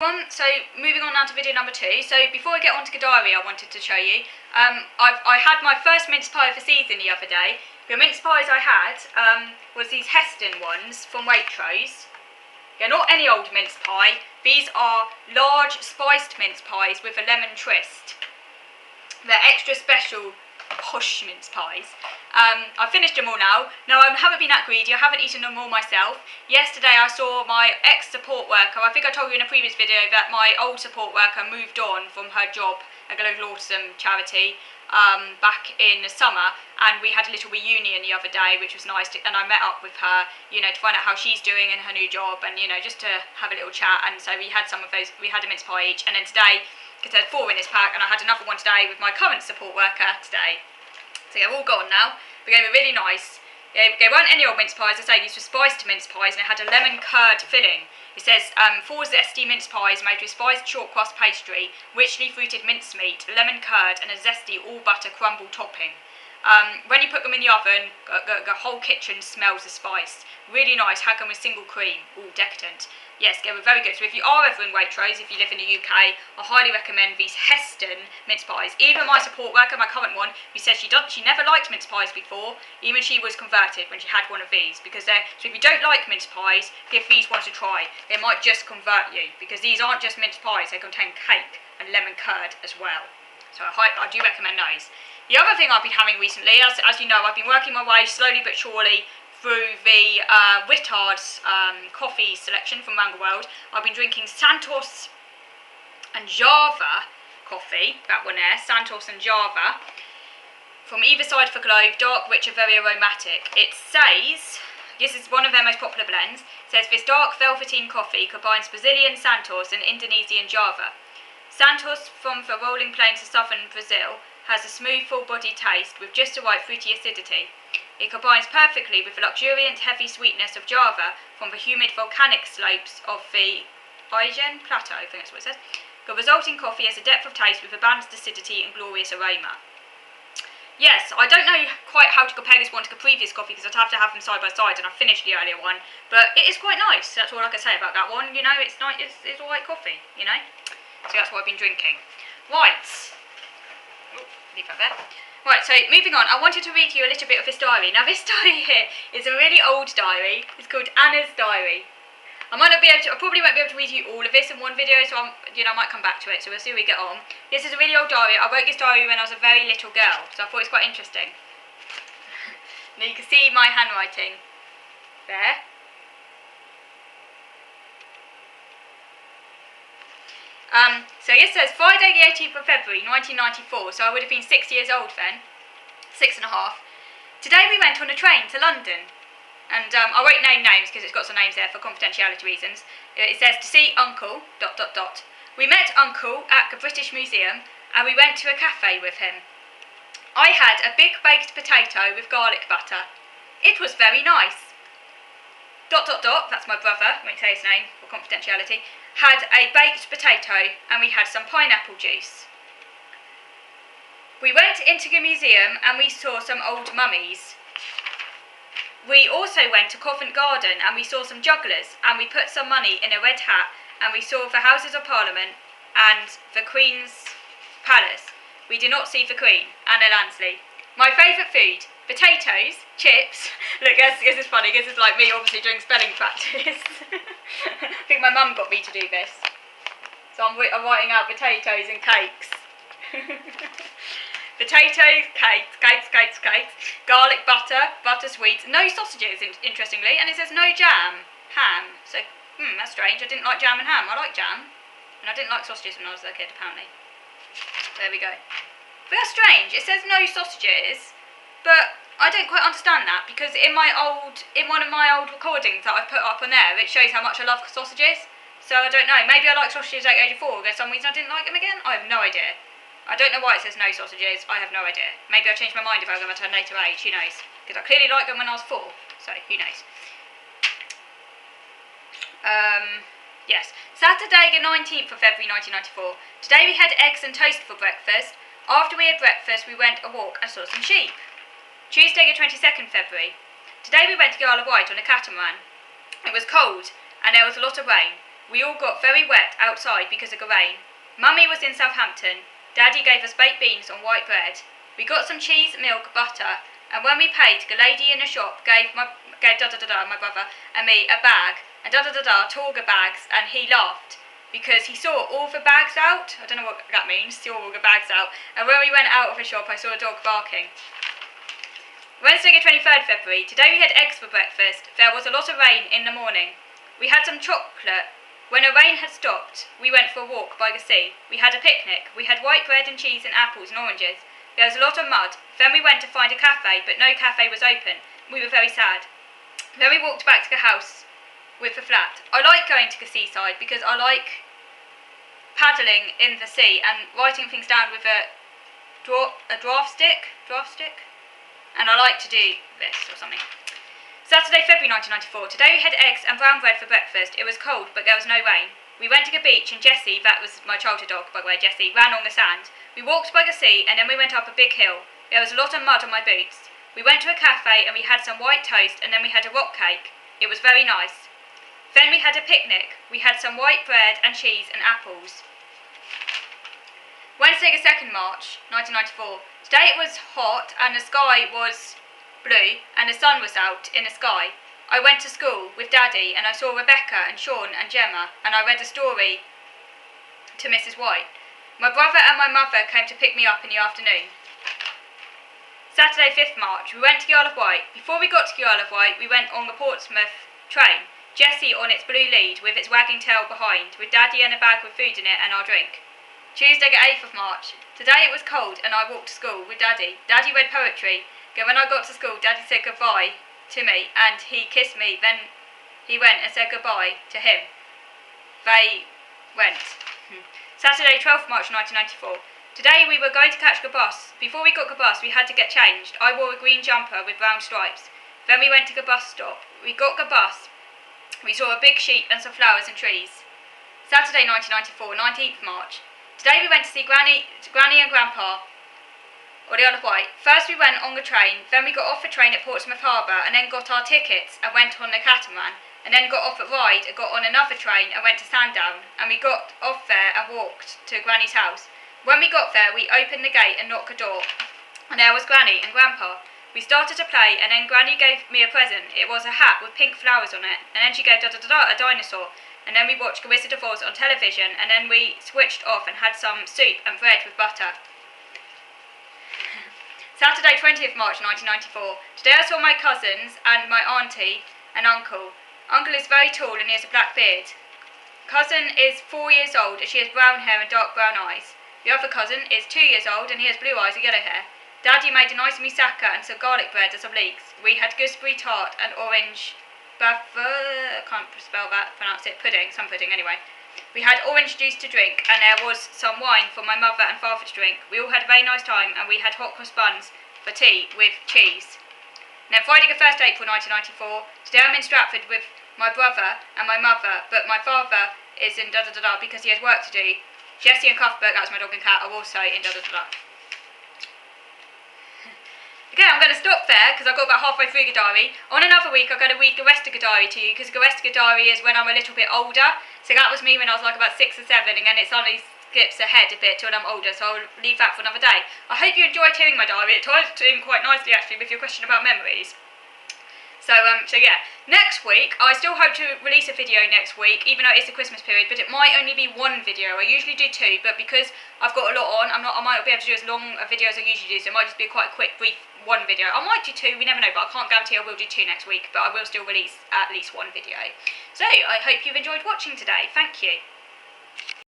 So moving on now to video number 2. So before I get on to the diary, I wanted to show you. I had my first mince pie of the season the other day. The mince pies I had was these Heston ones from Waitrose. They're not any old mince pie. These are large spiced mince pies with a lemon twist. They're extra special posh mince pies. I've finished them all now. Now, I haven't been that greedy. I haven't eaten them all myself. Yesterday I saw my ex-support worker. I think I told you in a previous video that my old support worker moved on from her job at a local autism charity back in the summer, and we had a little reunion the other day, which was nice, and I met up with her, to find out how she's doing in her new job, and just to have a little chat. And so we had some of those. We had a mince pie each, and then today, because there's 4 in this pack, and I had another one today with my current support worker today. So they're all gone now. But they were really nice. They weren't any old mince pies. As I say, these were spiced mince pies, and it had a lemon curd filling. It says 4 zesty mince pies made with spiced short crust pastry, richly fruited mincemeat, lemon curd, and a zesty all butter crumble topping. When you put them in the oven, the whole kitchen smells of spice. Really nice. Had them with single cream. All decadent. Yes, they were very good. So if you are ever in Waitrose, if you live in the UK, I highly recommend these Heston mince pies. Even my support worker, my current one, who says she never liked mince pies before, even she was converted when she had one of these. So if you don't like mince pies, give these ones a try. They might just convert you, because these aren't just mince pies, they contain cake and lemon curd as well. So I do recommend those. The other thing I've been having recently, as you know, I've been working my way slowly but surely through the Wittard's coffee selection from around the world. I've been drinking Santos and Java coffee, that one there, Santos and Java, from either side of the globe, dark, rich and very aromatic. It says, this is one of their most popular blends, it says this dark velveteen coffee combines Brazilian Santos and Indonesian Java. Santos from the rolling plains of southern Brazil has a smooth, full-bodied taste with just the right fruity acidity. It combines perfectly with the luxuriant, heavy sweetness of Java from the humid volcanic slopes of the Aegean Plateau, I think that's what it says. The resulting coffee has a depth of taste with a balanced acidity and glorious aroma. Yes, I don't know quite how to compare this one to the previous coffee because I'd have to have them side by side, and I finished the earlier one, but it is quite nice. That's all I can say about that one. It's nice. It's alright coffee. So that's what I've been drinking. Right. Leave that there. Right, so moving on, I wanted to read to you a little bit of this diary. Now, this diary here is a really old diary. It's called Anna's Diary. I probably won't be able to read you all of this in one video, so I might come back to it, so we'll see how we get on. This is a really old diary. I wrote this diary when I was a very little girl, so I thought it was quite interesting. Now, you can see my handwriting there. So it says Friday the 18th of February 1994, so I would have been 6 years old then, 6 and a half. Today we went on a train to London, and I won't name names because it's got some names there for confidentiality reasons. It says to see Uncle ... We met Uncle at the British Museum and we went to a cafe with him. I had a big baked potato with garlic butter. It was very nice. ... That's my brother, I won't say his name for confidentiality, had a baked potato and we had some pineapple juice. We went into the museum and we saw some old mummies. We also went to Covent Garden and we saw some jugglers and we put some money in a red hat and we saw the Houses of Parliament and the Queen's Palace. We did not see the Queen, Anna Lansley. My favourite food, potatoes, chips. Look, this is funny, this is like me obviously doing spelling practice. I think my mum got me to do this. So I'm writing out potatoes and cakes. Potatoes, cakes, garlic butter, butter sweets, no sausages, interestingly, and it says no jam, ham. So, that's strange. I didn't like jam and ham. I like jam, and I didn't like sausages when I was a kid, apparently. There we go. But that's strange. It says no sausages, but I don't quite understand that because in one of my old recordings that I've put up on there, it shows how much I love sausages. So I don't know. Maybe I like sausages at the age of 4. There's some reason I didn't like them again. I have no idea. I don't know why it says no sausages. I have no idea. Maybe I'll change my mind if I go at a later age. Who knows? Because I clearly liked them when I was 4. So who knows? Yes. Saturday the 19th of February 1994. Today we had eggs and toast for breakfast. After we had breakfast, we went a walk and saw some sheep. Tuesday the 22nd February. Today we went to the Isle of Wight on a catamaran. It was cold and there was a lot of rain. We all got very wet outside because of the rain. Mummy was in Southampton. Daddy gave us baked beans on white bread. We got some cheese, milk, butter, and when we paid, the lady in the shop gave my brother and me a bag, and tore the bags, and he laughed because he saw all the bags out. I don't know what that means, saw all the bags out. And when we went out of the shop, I saw a dog barking. Wednesday the 23rd February. Today we had eggs for breakfast. There was a lot of rain in the morning. We had some chocolate. When the rain had stopped, we went for a walk by the sea. We had a picnic. We had white bread and cheese and apples and oranges. There was a lot of mud. Then we went to find a cafe, but no cafe was open. We were very sad. Then we walked back to the house with the flat. I like going to the seaside because I like paddling in the sea and writing things down with a draft stick, and I like to do this or something. Saturday, February 1994. Today we had eggs and brown bread for breakfast. It was cold, but there was no rain. We went to the beach and Jessie, that was my childhood dog by the way, Jessie, ran on the sand. We walked by the sea and then we went up a big hill. There was a lot of mud on my boots. We went to a cafe and we had some white toast and then we had a rock cake. It was very nice. Then we had a picnic. We had some white bread and cheese and apples. Wednesday the 2nd March 1994. Today it was hot and the sky was blue and the sun was out in the sky. I went to school with Daddy and I saw Rebecca and Sean and Gemma and I read a story to Mrs. White. My brother and my mother came to pick me up in the afternoon. Saturday 5th March. We went to the Isle of Wight. Before we got to the Isle of Wight, we went on the Portsmouth train. Jessie on its blue lead with its wagging tail behind, with Daddy and a bag with food in it and our drink. Tuesday the 8th of March. Today it was cold and I walked to school with Daddy. Daddy read poetry. Then when I got to school, Daddy said goodbye to me and he kissed me. Then he went and said goodbye to him. They went. Saturday 12th March 1994. Today we were going to catch the bus. Before we got the bus, we had to get changed. I wore a green jumper with brown stripes. Then we went to the bus stop. We got the bus. We saw a big sheep and some flowers and trees. Saturday 1994, 19th March. Today we went to see Granny and Grandpa, or the Isle of Wight. First we went on the train, then we got off the train at Portsmouth Harbour and then got our tickets and went on the catamaran, and then got off at Ryde and got on another train and went to Sandown, and we got off there and walked to Granny's house. When we got there, we opened the gate and knocked the door, and there was Granny and Grandpa. We started to play, and then Granny gave me a present. It was a hat with pink flowers on it, and then she gave a dinosaur, and then we watched The Wizard of Oz on television, and then we switched off and had some soup and bread with butter. Saturday 20th March 1994. Today I saw my cousins and my auntie and uncle. Uncle is very tall and he has a black beard. Cousin is 4 years old and she has brown hair and dark brown eyes. The other cousin is 2 years old and he has blue eyes and yellow hair. Daddy made a nice moussaka and some garlic bread and some leeks. We had gooseberry tart and orange I can't pronounce it, pudding, some pudding anyway. We had orange juice to drink and there was some wine for my mother and father to drink. We all had a very nice time and we had hot cross buns for tea with cheese. And then Friday the 1st April 1994, today I'm in Stratford with my brother and my mother, but my father is in because he has work to do. Jessie and Cuthbert, that's my dog and cat, are also in Okay, I'm going to stop there because I've got about halfway through the diary. On another week, I'm going to read the rest of the diary to you because the rest of the diary is when I'm a little bit older. So that was me when I was like about 6 or 7, and then it suddenly skips ahead a bit till I'm older, so I'll leave that for another day. I hope you enjoyed hearing my diary. It ties in quite nicely actually with your question about memories. So yeah, next week, I still hope to release a video next week, even though it's the Christmas period, but it might only be one video. I usually do 2, but because I've got a lot on, I might not be able to do as long a video as I usually do, so it might just be quite a quick, brief one video. I might do 2, we never know, but I can't guarantee I will do 2 next week, but I will still release at least one video. So, I hope you've enjoyed watching today. Thank you.